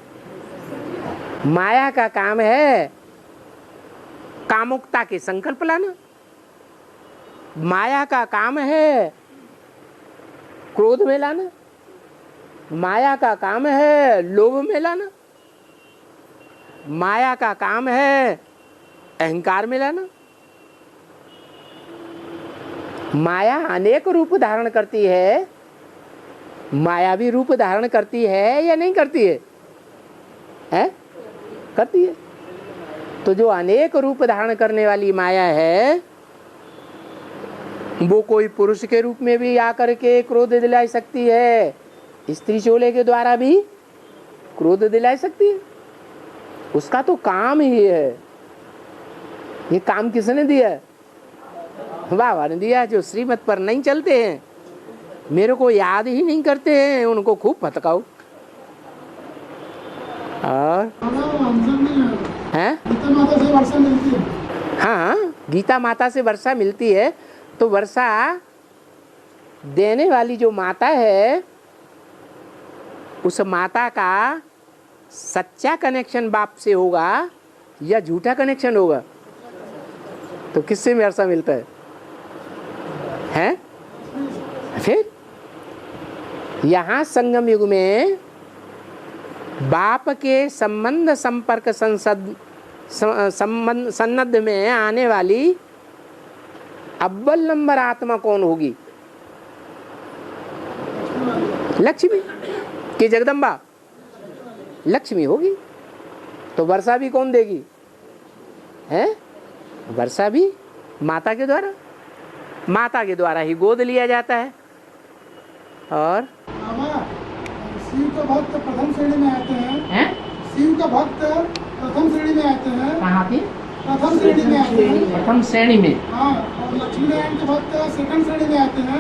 माया का काम है कामुकता के संकल्प लाना। माया का काम है क्रोध में लाना। माया का काम है लोभ में लाना। माया का काम है अहंकार में लाना। माया अनेक रूप धारण करती है। माया भी रूप धारण करती है या नहीं करती है? हैं? करती है। तो जो अनेक रूप धारण करने वाली माया है वो कोई पुरुष के रूप में भी आकर के क्रोध दिला सकती है, स्त्री चोले के द्वारा भी क्रोध दिला सकती है। उसका तो काम ही है। ये काम किसने दिया? बाबा ने दिया। जो श्रीमत पर नहीं चलते हैं, मेरे को याद ही नहीं करते हैं, उनको खूब फटकाओ। और हैं? गीता माता से वर्षा मिलती है। हाँ, गीता माता से वर्षा मिलती है। तो वर्षा देने वाली जो माता है, उस माता का सच्चा कनेक्शन बाप से होगा या झूठा कनेक्शन होगा? तो किससे वर्षा मिलता है? हैं? फिर यहाँ संगम युग में बाप के संबंध संपर्क संबंध सन्नद्ध में आने वाली अव्वल नंबर आत्मा कौन होगी? लक्ष्मी कि जगदम्बा? लक्ष्मी होगी। तो वर्षा भी कौन देगी? है? वर्षा भी माता के द्वारा। माता के द्वारा ही गोद लिया जाता है। और बाबा, शिव का भक्त प्रथम श्रेणी में आते हैं। शिव का भक्त प्रथम श्रेणी में आते हैं। कहाँ पे? प्रथम श्रेणी में आते हैं। प्रथम श्रेणी में। हाँ, और लक्ष्मी नारायण के भक्त सेकंड श्रेणी में आते हैं।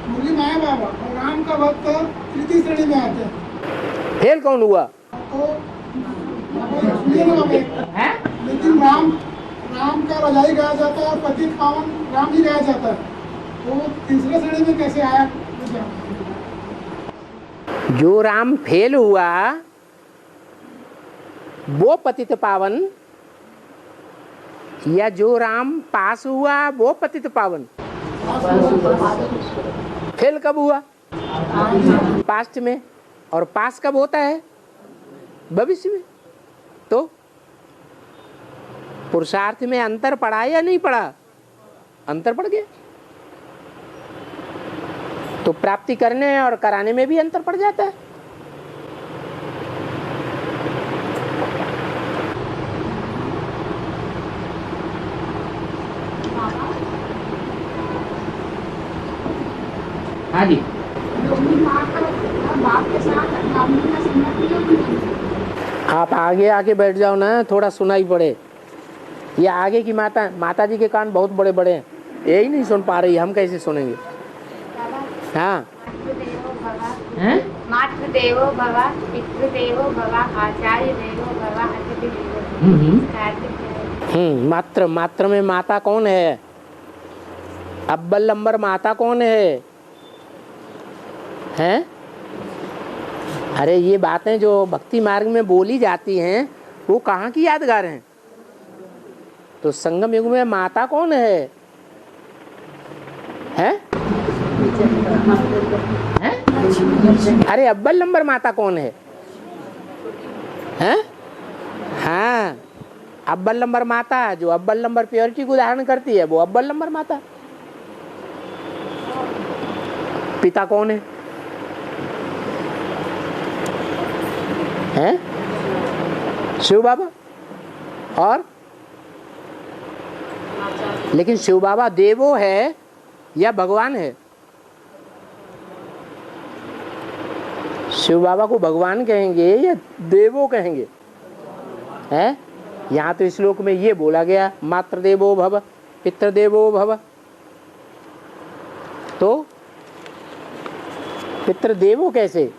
मुरली माया बाबा और राम का भक्त तृतीय श्रेणी में आते हैं। फेल कौन हुआ? तो सुनिए ना बाबा, है? लेकिन राम का रजाई गाया जाता है और पतित पावन राम ही गाया जाता है, तो तीसरे श्रेणी में कैसे आया? जो राम फेल हुआ वो पतित पावन, या जो राम पास हुआ वो पतित पावन? फेल कब हुआ? पास्ट में। और पास कब होता है? भविष्य में। तो पुरुषार्थ में अंतर पड़ा या नहीं पड़ा? अंतर पड़ गया। तो प्राप्ति करने और कराने में भी अंतर पड़ जाता है। हाँ जी। बाप के साथ रामजी का संबंध क्यों नहीं? आप आगे आके बैठ जाओ ना, थोड़ा सुनाई पड़े। ये आगे की माता जी के कान बहुत बड़े बड़े हैं, यही नहीं सुन पा रही, हम कैसे सुनेंगे? हाँ। मातृदेवो भव, पितृदेवो भव, आचार्य देवो भव, अतिथि देवो भव। मात्र में माता कौन है? अव्वल नंबर माता कौन है? हैं? अरे ये बातें जो भक्ति मार्ग में बोली जाती हैं वो कहाँ की यादगार हैं? तो संगम युग में माता कौन है? हैं? अरे अव्वल नंबर माता कौन है? हैं? हाँ, अव्वल नंबर माता जो अव्वल नंबर प्योरिटी को धारण करती है वो अव्वल नंबर माता। पिता कौन है? हैं? शिव बाबा। और लेकिन शिव बाबा देवो है या भगवान है? शिव बाबा को भगवान कहेंगे या देवो कहेंगे? हैं? यहाँ तो इस श्लोक में ये बोला गया, मात्र देवो भव, पितृ देवो भव। तो पितृ देवो कैसे?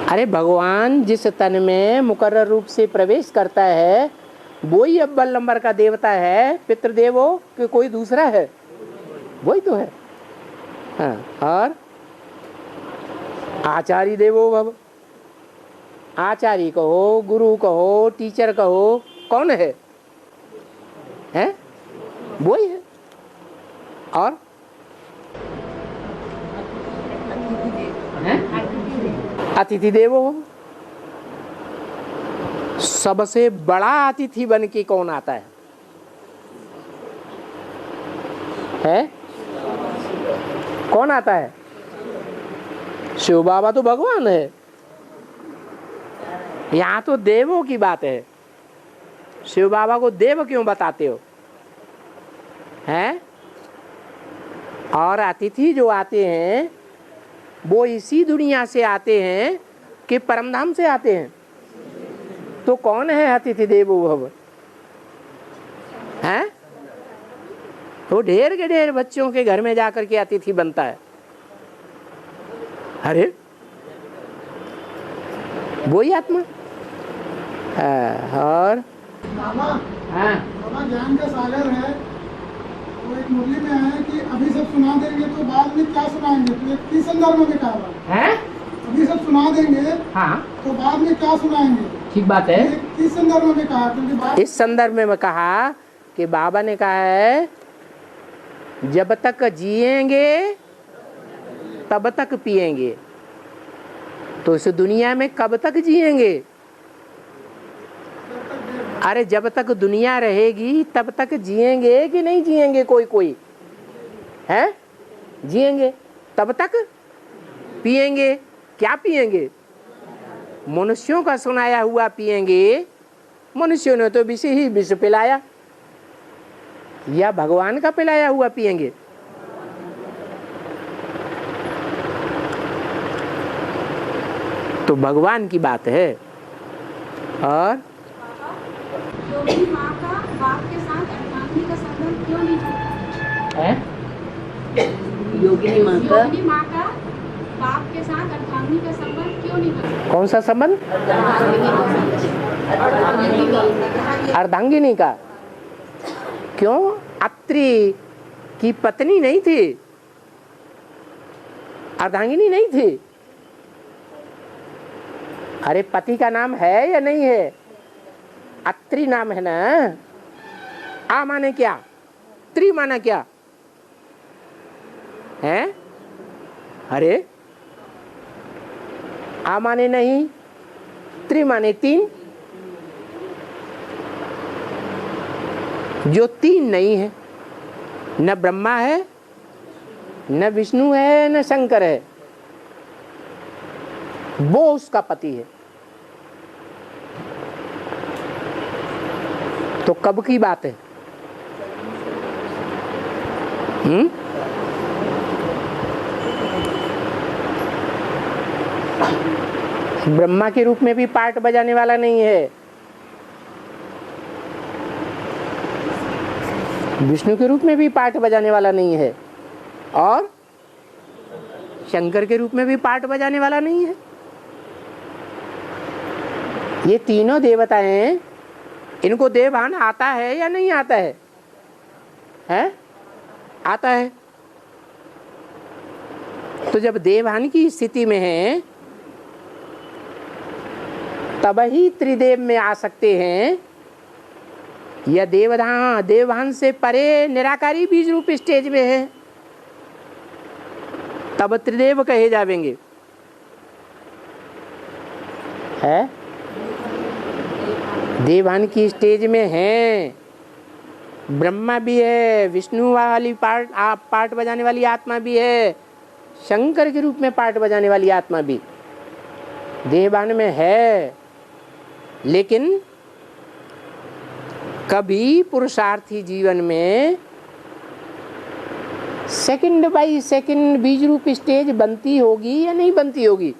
अरे भगवान जिस तन में मुकर्रर रूप से प्रवेश करता है वो ही अव्वल नंबर का देवता है। पितृदेवो कि कोई दूसरा है? वही तो है। हाँ, और आचार्य देवो भव। आचार्य कहो, गुरु कहो, टीचर कहो, कौन है? हैं? वही है। और अतिथि देवो। सबसे बड़ा अतिथि बन के कौन आता है? कौन आता है? शिव बाबा तो भगवान है। यहाँ तो देवों की बात है। शिव बाबा को देव क्यों बताते हो? हैं? और अतिथि जो आते हैं वो इसी दुनिया से आते हैं कि परमधाम से आते हैं? तो कौन है अतिथि देवो भव? हैं? वो ढेर के ढेर बच्चों के घर में जाकर के अतिथि बनता है। अरे वही आत्मा। और बाबा ज्ञान का सागर है। तो एक मुरली में है कि अभी सब सुना देंगे तो बाद में क्या सुनाएंगे? तो एक किस संदर्भ में कहा है? अभी सब सुना देंगे हाँ, तो बाद में क्या सुनाएंगे? ठीक बात है। किस संदर्भ में कहा? क्योंकि इस संदर्भ में कहा कि बाबा ने कहा है जब तक जिएंगे तब तक पिएंगे। तो इस दुनिया में कब तक जिएंगे? अरे जब तक दुनिया रहेगी तब तक जिएंगे कि नहीं जिएंगे? कोई है जिएंगे। तब तक पिएंगे। क्या पिएंगे? मनुष्यों का सुनाया हुआ पिएंगे। मनुष्यों ने तो विष ही विष पिलाया, या भगवान का पिलाया हुआ पिएंगे? तो भगवान की बात है। और योगी माँ का बाप के साथ अर्धांगिनी का संबंध क्यों नहीं जुड़ता है? योगिनी माँ का बाप के साथ अर्धांगिनी का संबंध क्यों नहीं बनता? कौन सा संबंध? अर्धांगिनी का। क्यों? अत्रि की पत्नी नहीं थी, अर्धांगिनी नहीं थी। अरे पति का नाम है या नहीं है? अत्रि नाम है ना। आ माने क्या? त्रि माना क्या है? अरे आ माने नहीं, त्रि माने 3। जो 3 नहीं है, न ब्रह्मा है, न विष्णु है, न शंकर है, वो उसका पति है। तो कब की बात है? ब्रह्मा के रूप में भी पार्ट बजाने वाला नहीं है, विष्णु के रूप में भी पार्ट बजाने वाला नहीं है, और शंकर के रूप में भी पार्ट बजाने वाला नहीं है। ये तीनों देवताएं, इनको देवभान आता है या नहीं आता है? हैं? आता है। तो जब देवभान की स्थिति में है तब ही त्रिदेव में आ सकते हैं, या देवभान से परे निराकारी बीज रूप स्टेज में है तब त्रिदेव कहे जावेंगे। है? देवभान की स्टेज में है, ब्रह्मा भी है, विष्णु वाली पार्ट बजाने वाली आत्मा भी है, शंकर के रूप में पार्ट बजाने वाली आत्मा भी देवभान में है। लेकिन कभी पुरुषार्थी जीवन में सेकंड बाई सेकंड बीज रूप स्टेज बनती होगी या नहीं बनती होगी?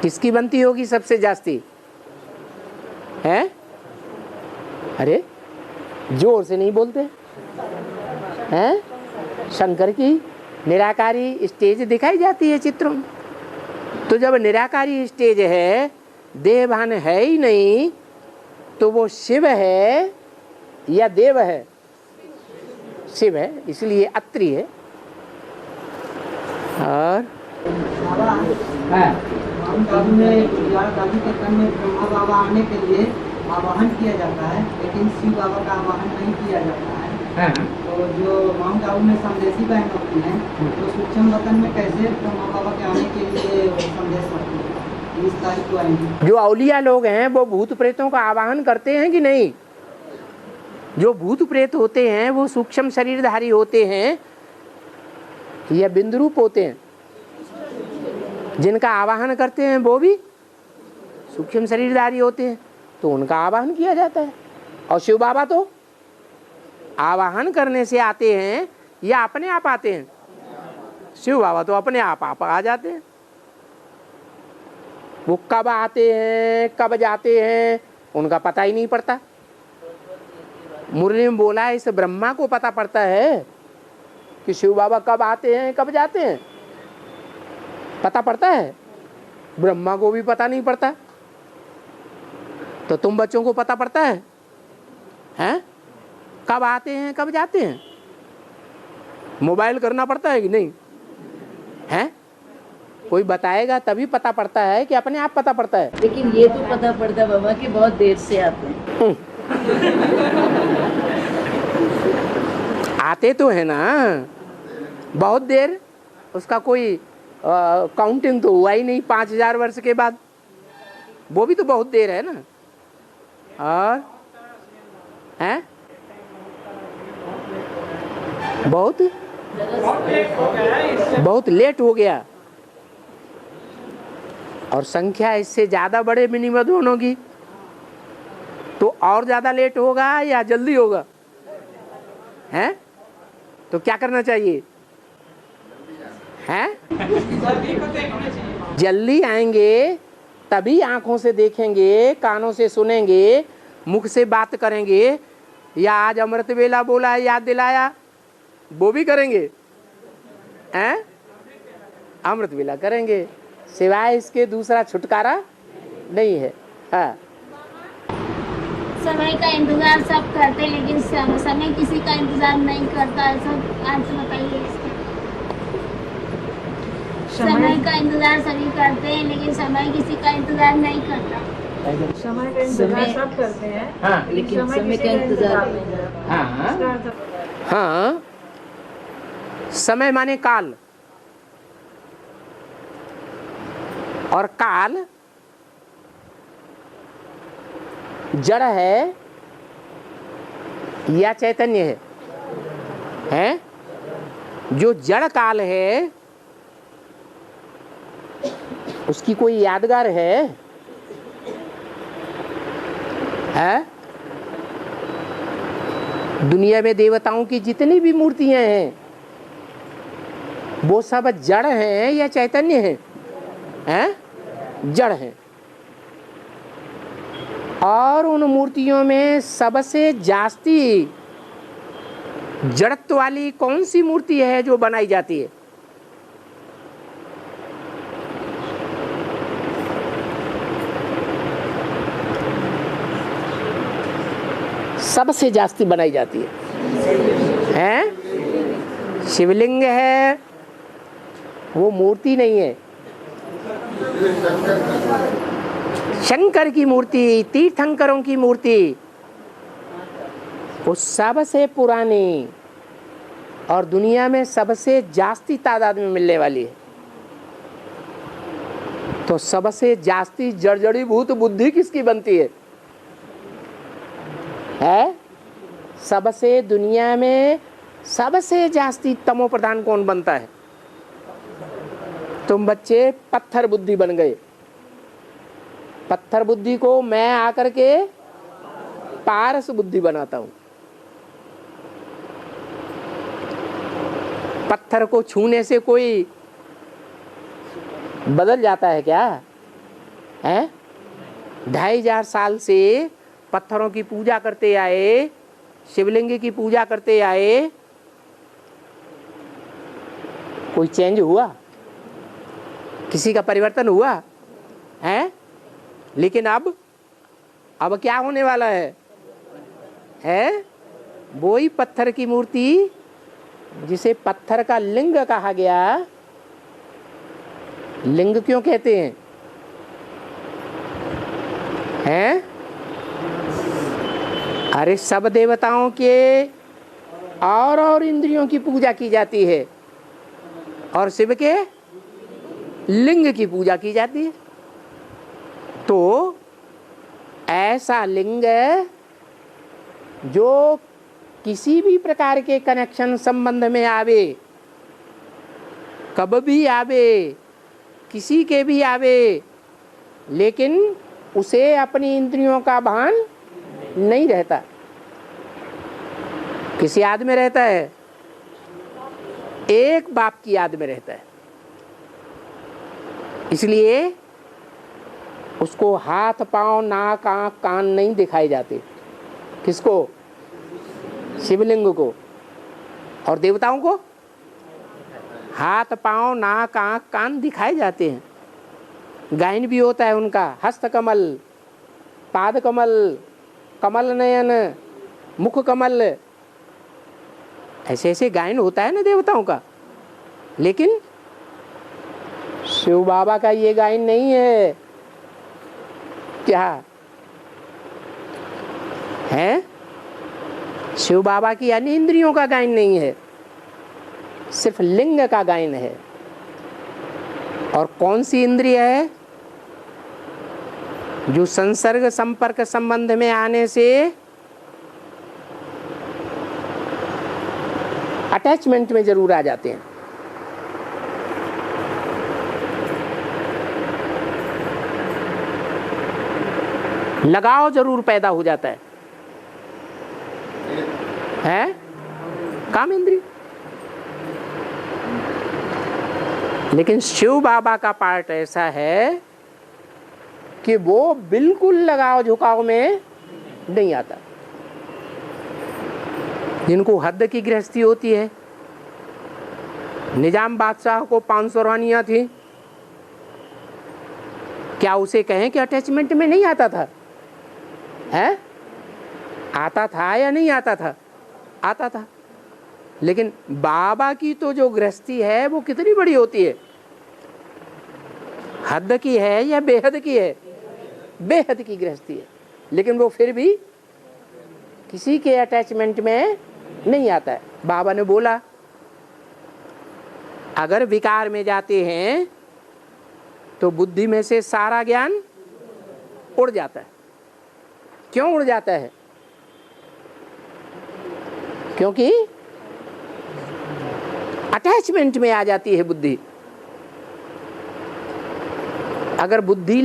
किसकी बनती होगी सबसे जास्ती? है? अरे जोर से नहीं बोलते हैं? शंकर की निराकारी स्टेज दिखाई जाती है चित्रों में। तो जब निराकारी स्टेज है, देवभान है ही नहीं, तो वो शिव है या देव है? शिव है, इसलिए अत्रि है। और दादी के तन में ब्रह्मा बाबा आने के लिए आवाहन किया जाता है, लेकिन शिव बाबा का आवाहन नहीं किया जाता है। तो जो माउंट आबू में संदेशी बहन होती हैं, तो सूक्ष्म वतन में कैसे ब्रह्मा बाबा के आने के लिए संदेश होती है? इस तारीख को आएंगे। जो औलिया लोग हैं वो भूत प्रेतों का आवाहन करते हैं कि नहीं? जो भूत प्रेत होते हैं वो सूक्ष्म शरीरधारी होते हैं या बिंदु रूप होते हैं? जिनका आवाहन करते हैं वो भी सूक्ष्म शरीरधारी होते हैं, तो उनका आवाहन किया जाता है। और शिव बाबा तो आवाहन करने से आते हैं या अपने आप आते हैं? शिव बाबा तो अपने आप आ जाते हैं। वो कब आते हैं कब जाते हैं उनका पता ही नहीं पड़ता। मुरली में बोला इस ब्रह्मा को पता पड़ता है कि शिव बाबा कब आते हैं कब जाते हैं, पता पड़ता है। ब्रह्मा को भी पता नहीं पड़ता, तो तुम बच्चों को पता पड़ता है? हैं? कब आते हैं कब जाते हैं? मोबाइल करना पड़ता है कि नहीं? हैं? कोई बताएगा तभी पता पड़ता है कि अपने आप पता पड़ता है? लेकिन ये तो पता पड़ता है बाबा कि बहुत देर से आते हैं। आते तो है ना, बहुत देर, उसका कोई काउंटिंग तो हुआ ही नहीं 5000 वर्ष के बाद, वो भी तो बहुत देर है ना। और हैं? बहुत लेट हो गया। और संख्या इससे ज्यादा बड़े मिनिमम दोनों की, तो और ज्यादा लेट होगा या जल्दी होगा? हैं? तो क्या करना चाहिए? हैं? जल्दी आएंगे तभी आंखों से देखेंगे, कानों से सुनेंगे, मुख से बात करेंगे, या आज अमृत वेला बोला है याद दिलाया वो भी करेंगे हैं? अमृत वेला करेंगे, सिवाय इसके दूसरा छुटकारा नहीं है। हाँ। समय का इंतजार सब करते लेकिन समय किसी का इंतजार नहीं करता, ऐसा आंसर बताइए इसका। समय का इंतजार सभी करते हैं लेकिन समय किसी का इंतजार नहीं करता। समय का इंतजार सब करते हैं। हाँ, लेकिन समय का इंतजार हाँ हाँ। समय माने काल, और काल जड़ है या चैतन्य है? हैं? जो जड़ काल है उसकी कोई यादगार है? दुनिया में देवताओं की जितनी भी मूर्तियां हैं वो सब जड़ हैं या चैतन्य हैं? जड़ हैं। और उन मूर्तियों में सबसे जास्ती जड़त्व वाली कौन सी मूर्ति है जो बनाई जाती है? सबसे जास्ती बनाई जाती है? शिवलिंग है, वो मूर्ति नहीं है। शंकर की मूर्ति, तीर्थंकरों की मूर्ति, वो सबसे पुरानी और दुनिया में सबसे जास्ती तादाद में मिलने वाली है। तो सबसे जास्ती जड़जड़ीभूत बुद्धि किसकी बनती है? सबसे दुनिया में सबसे जास्ती तमो प्रधान कौन बनता है? तुम बच्चे पत्थर बुद्धि बन गए। पत्थर बुद्धि को मैं आकर के पारस बुद्धि बनाता हूं। पत्थर को छूने से कोई बदल जाता है क्या? 2500 साल से पत्थरों की पूजा करते आए, शिवलिंग की पूजा करते आए, कोई चेंज हुआ? किसी का परिवर्तन हुआ है? लेकिन अब क्या होने वाला है? वही पत्थर की मूर्ति जिसे पत्थर का लिंग कहा गया। लिंग क्यों कहते हैं? अरे सब देवताओं के और इंद्रियों की पूजा की जाती है और शिव के लिंग की पूजा की जाती है। तो ऐसा लिंग जो किसी भी प्रकार के कनेक्शन संबंध में आवे, कब भी आवे, किसी के भी आवे, लेकिन उसे अपनी इंद्रियों का भान नहीं रहता। किसी याद में रहता है? एक बाप की याद में रहता है। इसलिए उसको हाथ पांव नाक आंख कान नहीं दिखाए जाते। किसको? शिवलिंग को। और देवताओं को हाथ पांव नाक आंख कान दिखाए जाते हैं। गायन भी होता है उनका, हस्त कमल, पाद कमल, कमल नयन, मुख कमल, ऐसे ऐसे गायन होता है ना देवताओं का। लेकिन शिव बाबा का ये गायन नहीं है। क्या है? शिव बाबा की अन्य इंद्रियों का गायन नहीं है, सिर्फ लिंग का गायन है। और कौन सी इंद्रिय है? जो संसर्ग संपर्क संबंध में आने से अटैचमेंट में जरूर आ जाते हैं। लगाव जरूर पैदा हो जाता है? काम इंद्रिय। लेकिन शिव बाबा का पार्ट ऐसा है कि वो बिल्कुल लगाव झुकाव में नहीं आता। जिनको हद की गृहस्थी होती है, निजाम बादशाह को 500 रानियां थी, क्या उसे कहें कि अटैचमेंट में नहीं आता था? है? आता था या नहीं आता था? आता था। लेकिन बाबा की तो जो गृहस्थी है वो कितनी बड़ी होती है? हद की है या बेहद की है? बेहद की गृहस्थी है। लेकिन वो फिर भी किसी के अटैचमेंट में नहीं आता है। बाबा ने बोला अगर विकार में जाते हैं तो बुद्धि में से सारा ज्ञान उड़ जाता है। क्यों उड़ जाता है? क्योंकि अटैचमेंट में आ जाती है बुद्धि। अगर बुद्धि